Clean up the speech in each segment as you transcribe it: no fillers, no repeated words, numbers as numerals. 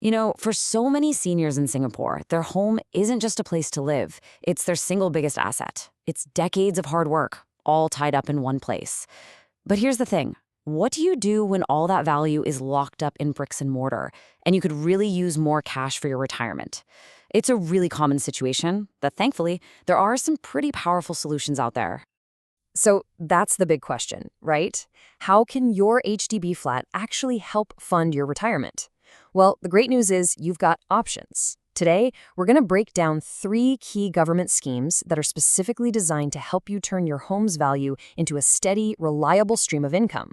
For so many seniors in Singapore, their home isn't just a place to live, it's their single biggest asset. It's decades of hard work, all tied up in one place. But here's the thing. What do you do when all that value is locked up in bricks and mortar, and you could really use more cash for your retirement? It's a really common situation that, thankfully, there are some pretty powerful solutions out there. So that's the big question, right? How can your HDB flat actually help fund your retirement? Well, the great news is you've got options. Today, we're going to break down 3 key government schemes that are specifically designed to help you turn your home's value into a steady, reliable stream of income.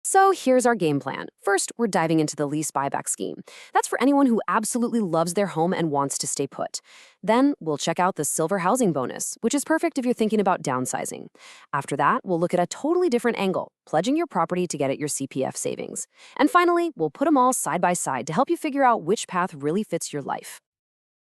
So here's our game plan. First, we're diving into the Lease Buyback Scheme. That's for anyone who absolutely loves their home and wants to stay put. Then, we'll check out the Silver Housing Bonus, which is perfect if you're thinking about downsizing. After that, we'll look at a totally different angle, pledging your property to get at your CPF savings. And finally, we'll put them all side by side to help you figure out which path really fits your life.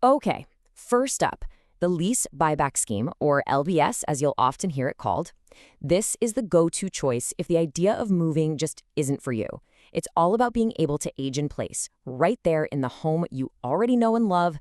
Okay, first up, the Lease Buyback Scheme, or LBS as you'll often hear it called. This is the go-to choice if the idea of moving just isn't for you. It's all about being able to age in place, right there in the home you already know and love.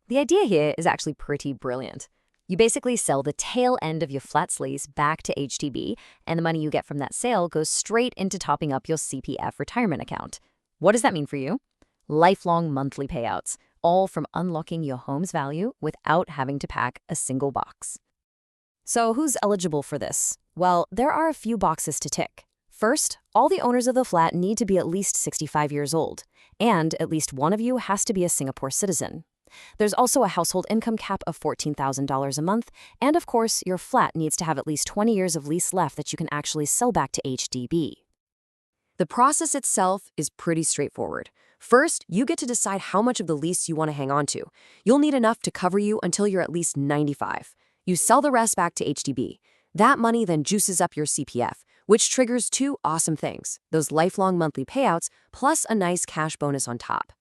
The idea here is actually pretty brilliant. You basically sell the tail end of your flat's lease back to HDB, and the money you get from that sale goes straight into topping up your CPF retirement account. What does that mean for you? Lifelong monthly payouts, all from unlocking your home's value without having to pack a single box. So who's eligible for this? Well, there are a few boxes to tick. First, all the owners of the flat need to be at least 65 years old, and at least one of you has to be a Singapore citizen. There's also a household income cap of $14,000 a month, and of course, your flat needs to have at least 20 years of lease left that you can actually sell back to HDB. The process itself is pretty straightforward. First, you get to decide how much of the lease you want to hang on to. You'll need enough to cover you until you're at least 95. You sell the rest back to HDB. That money then juices up your CPF, which triggers 2 awesome things, those lifelong monthly payouts plus a nice cash bonus on top.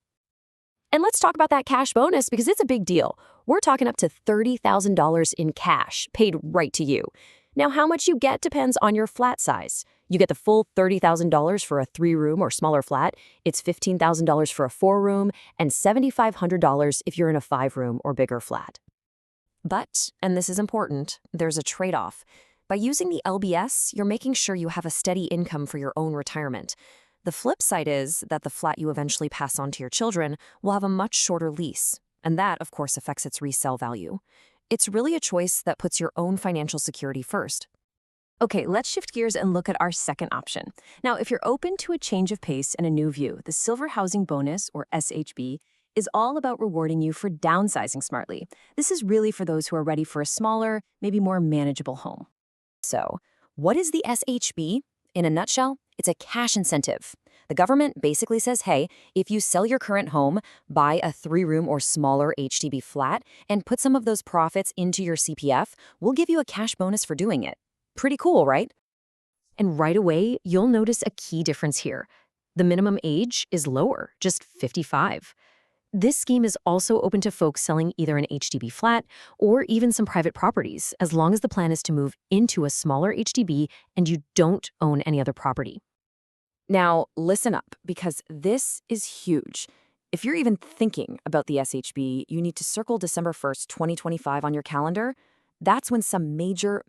And let's talk about that cash bonus because it's a big deal. We're talking up to $30,000 in cash paid right to you. Now, how much you get depends on your flat size. You get the full $30,000 for a 3-room or smaller flat. It's $15,000 for a 4-room and $7,500 if you're in a 5-room or bigger flat. But, and this is important, there's a trade-off. By using the LBS, you're making sure you have a steady income for your own retirement. The flip side is that the flat you eventually pass on to your children will have a much shorter lease, and that, of course, affects its resale value. It's really a choice that puts your own financial security first. Okay, let's shift gears and look at our second option. Now, if you're open to a change of pace and a new view, the Silver Housing Bonus, or SHB, is all about rewarding you for downsizing smartly. This is really for those who are ready for a smaller, maybe more manageable home. So, what is the SHB? In a nutshell, it's a cash incentive. The government basically says, hey, if you sell your current home, buy a 3-room or smaller HDB flat, and put some of those profits into your CPF, we'll give you a cash bonus for doing it. Pretty cool, right? And right away, you'll notice a key difference here. The minimum age is lower, just 55. This scheme is also open to folks selling either an HDB flat or even some private properties, as long as the plan is to move into a smaller HDB and you don't own any other property. Now, listen up, because this is huge. If you're even thinking about the SHB, you need to circle December 1st, 2025 on your calendar. That's when some major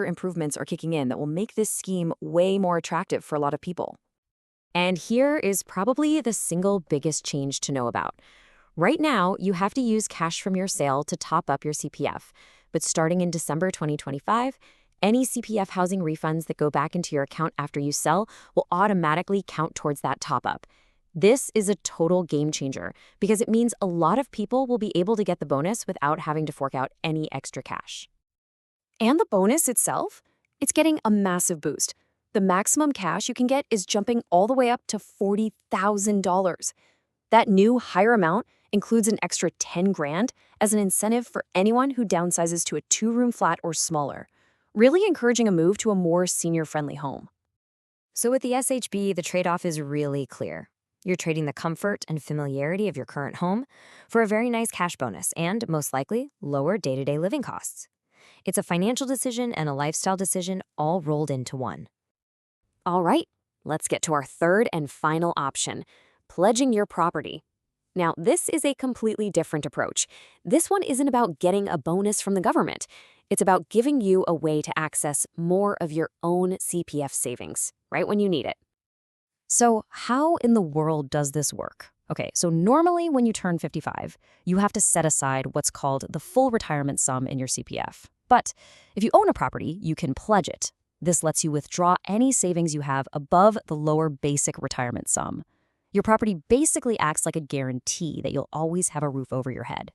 improvements are kicking in that will make this scheme way more attractive for a lot of people. And here is probably the single biggest change to know about. Right now, you have to use cash from your sale to top up your CPF, but starting in December 2025, any CPF housing refunds that go back into your account after you sell will automatically count towards that top-up. This is a total game changer because it means a lot of people will be able to get the bonus without having to fork out any extra cash. And the bonus itself? It's getting a massive boost. The maximum cash you can get is jumping all the way up to $40,000. That new higher amount includes an extra 10 grand as an incentive for anyone who downsizes to a 2-room flat or smaller, really encouraging a move to a more senior-friendly home. So with the SHB, the trade-off is really clear. You're trading the comfort and familiarity of your current home for a very nice cash bonus and, most likely, lower day-to-day living costs. It's a financial decision and a lifestyle decision all rolled into one. All right, let's get to our third and final option, pledging your property. Now, this is a completely different approach. This one isn't about getting a bonus from the government. It's about giving you a way to access more of your own CPF savings, right when you need it. So how in the world does this work? Okay, so normally when you turn 55, you have to set aside what's called the full retirement sum in your CPF. But if you own a property, you can pledge it. This lets you withdraw any savings you have above the lower basic retirement sum. Your property basically acts like a guarantee that you'll always have a roof over your head.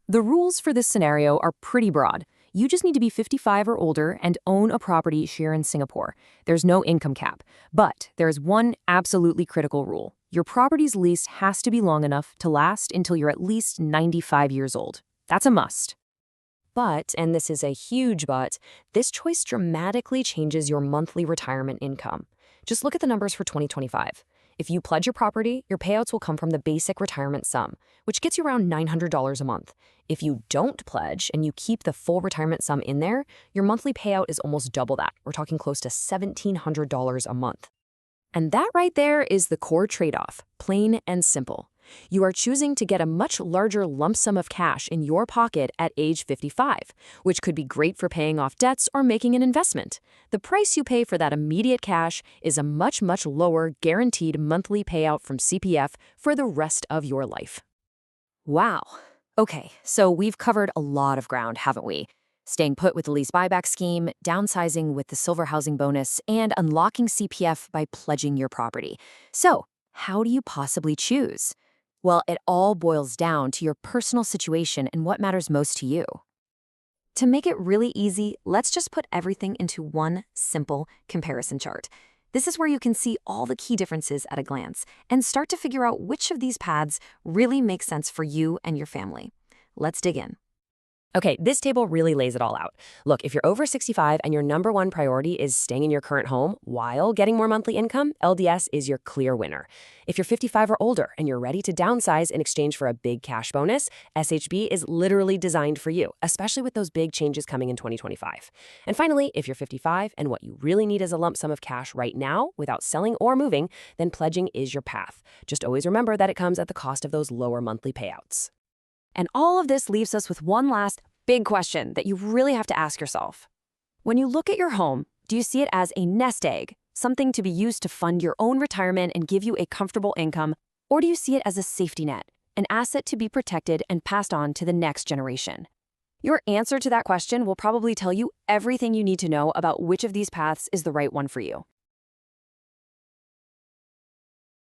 The rules for this scenario are pretty broad. You just need to be 55 or older and own a property here in Singapore. There's no income cap. But there's one absolutely critical rule. Your property's lease has to be long enough to last until you're at least 95 years old. That's a must. But, and this is a huge but, this choice dramatically changes your monthly retirement income. Just look at the numbers for 2025. If you pledge your property, your payouts will come from the basic retirement sum, which gets you around $900 a month. If you don't pledge and you keep the full retirement sum in there, your monthly payout is almost double that. We're talking close to $1,700 a month. And that right there is the core trade-off, plain and simple. You are choosing to get a much larger lump sum of cash in your pocket at age 55, which could be great for paying off debts or making an investment. The price you pay for that immediate cash is a much, much lower guaranteed monthly payout from CPF for the rest of your life. Wow. Okay, so we've covered a lot of ground, haven't we? Staying put with the lease buyback scheme, downsizing with the silver housing bonus, and unlocking CPF by pledging your property. So, how do you possibly choose? Well, it all boils down to your personal situation and what matters most to you. To make it really easy, let's just put everything into one simple comparison chart. This is where you can see all the key differences at a glance and start to figure out which of these paths really make sense for you and your family. Let's dig in. Okay, this table really lays it all out. Look, if you're over 65 and your number one priority is staying in your current home while getting more monthly income, LDS is your clear winner. If you're 55 or older and you're ready to downsize in exchange for a big cash bonus, SHB is literally designed for you, especially with those big changes coming in 2025. And finally, if you're 55 and what you really need is a lump sum of cash right now without selling or moving, then pledging is your path. Just always remember that it comes at the cost of those lower monthly payouts. And all of this leaves us with one last big question that you really have to ask yourself. When you look at your home, do you see it as a nest egg, something to be used to fund your own retirement and give you a comfortable income, or do you see it as a safety net, an asset to be protected and passed on to the next generation? Your answer to that question will probably tell you everything you need to know about which of these paths is the right one for you.